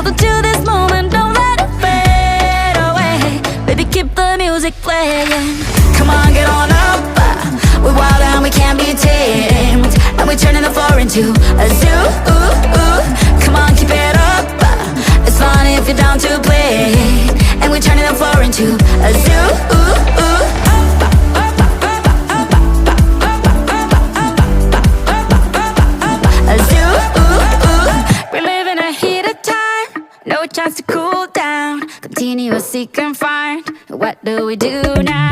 hold on to this moment, don't let it fade away. Baby, keep the music playing. Come on, get on up. We're wild and we can't be tamed, and we're turning the floor into a zoo. Come on, keep it up. It's fun if you're down to play, and we're turning the floor into a zoo. A zoo. We're living a heated time, no chance to cool down. Continuously confined. What do we do now?